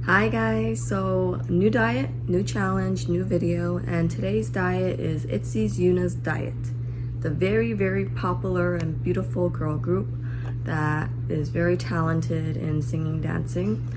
Hi guys, so new diet, new challenge, new video, and today's diet is ITZY'S YUNA Diet, the very popular and beautiful girl group that is very talented in singing, dancing.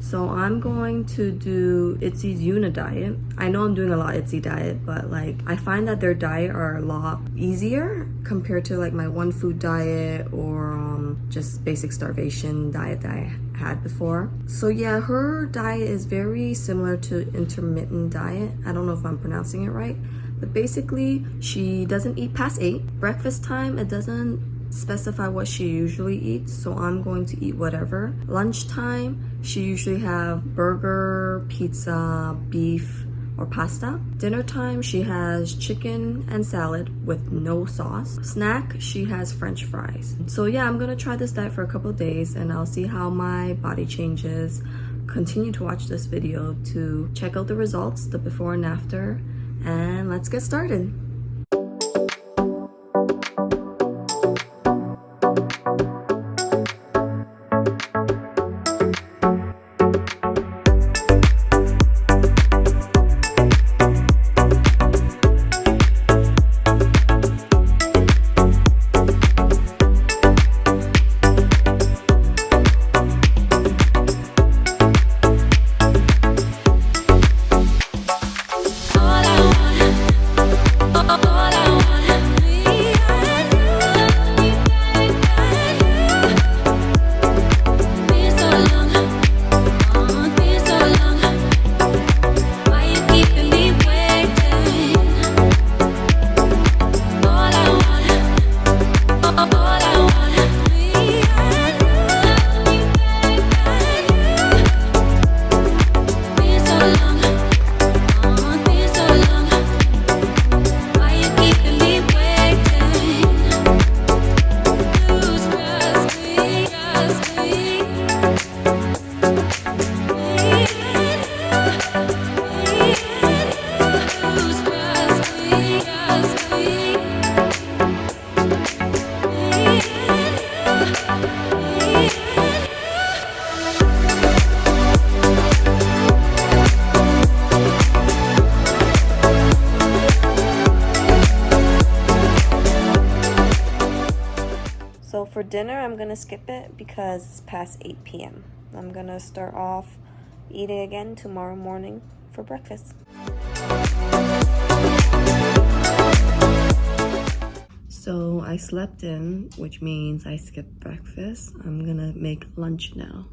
So I'm going to do ITZY'S YUNA Diet. I know I'm doing a lot ITZY diet, but I find that their diet are a lot easier compared to my one food diet or just basic starvation diet that I had before. So yeah, her diet is very similar to intermittent diet. I don't know if I'm pronouncing it right, but basically she doesn't eat past 8. Breakfast time, it doesn't specify what she usually eats, so I'm going to eat whatever. Lunchtime, she usually have burger, pizza, beef, or pasta. Dinner time, she has chicken and salad with no sauce. Snack, she has french fries. So yeah, I'm gonna try this diet for a couple of days and I'll see how my body changes. Continue to watch this video to check out the results, the before and after, and let's get started. So for dinner, I'm gonna skip it because it's past 8 p.m. I'm gonna start off eating again tomorrow morning for breakfast. So I slept in, which means I skipped breakfast. I'm gonna make lunch now.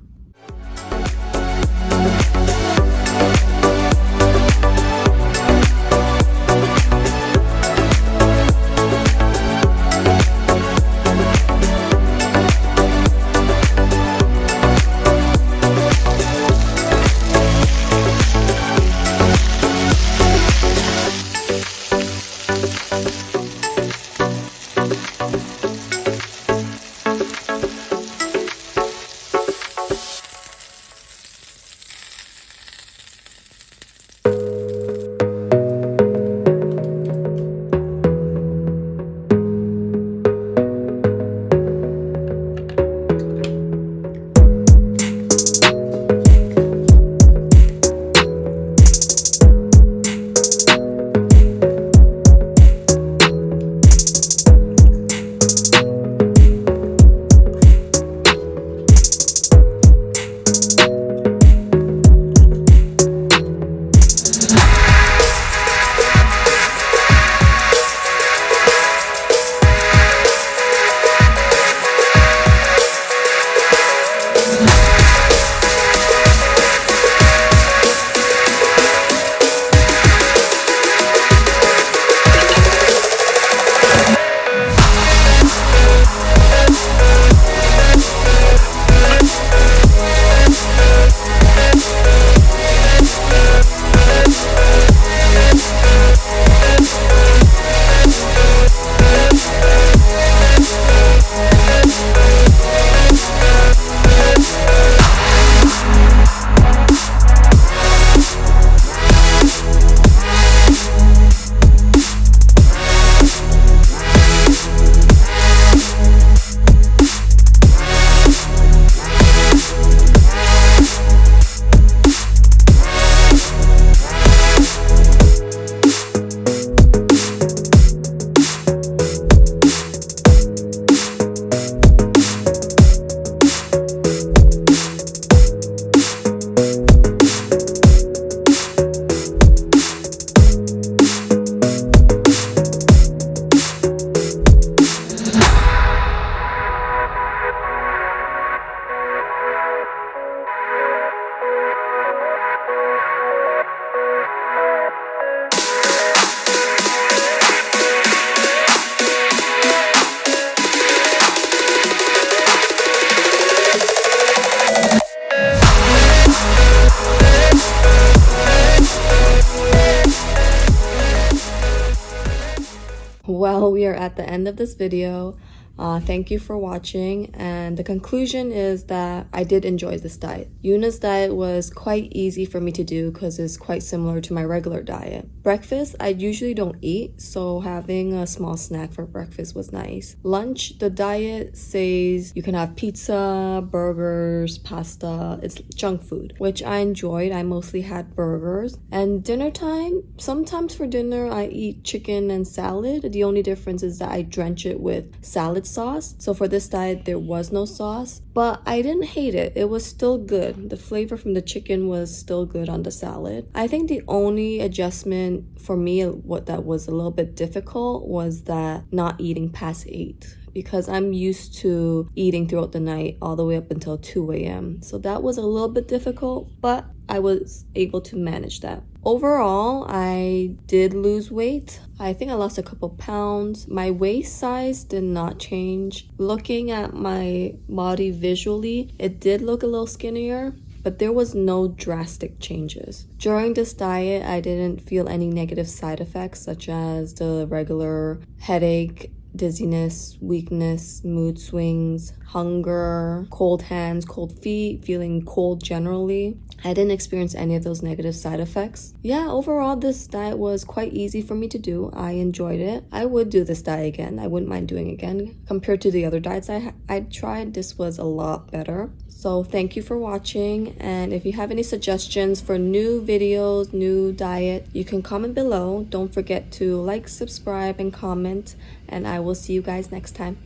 So we are at the end of this video. Thank you for watching, and the conclusion is that I did enjoy this diet. Yuna's diet was quite easy for me to do because it's quite similar to my regular diet. Breakfast, I usually don't eat, so having a small snack for breakfast was nice. Lunch, the diet says you can have pizza, burgers, pasta. It's junk food, which I enjoyed. I mostly had burgers. And dinner time, sometimes for dinner I eat chicken and salad. The only difference is that I drench it with salad sauce. So for this diet there was no sauce, but I didn't hate it. It was still good. The flavor from the chicken was still good on the salad. I think the only adjustment for me, what that was a little bit difficult, was that not eating past 8, because I'm used to eating throughout the night all the way up until 2 a.m. So that was a little bit difficult, but I was able to manage that. Overall, I did lose weight. I think I lost a couple pounds. My waist size did not change. Looking at my body visually, it did look a little skinnier, but there was no drastic changes. During this diet, I didn't feel any negative side effects such as the regular headache, dizziness, weakness, mood swings, hunger, cold hands, cold feet, feeling cold generally. I didn't experience any of those negative side effects. Yeah, overall, this diet was quite easy for me to do. I enjoyed it. I would do this diet again. I wouldn't mind doing it again. Compared to the other diets I tried, this was a lot better. So thank you for watching, and if you have any suggestions for new videos, new diet, you can comment below. Don't forget to like, subscribe, and comment, and I will see you guys next time.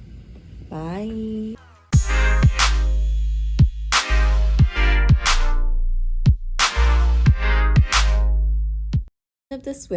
Bye. Of this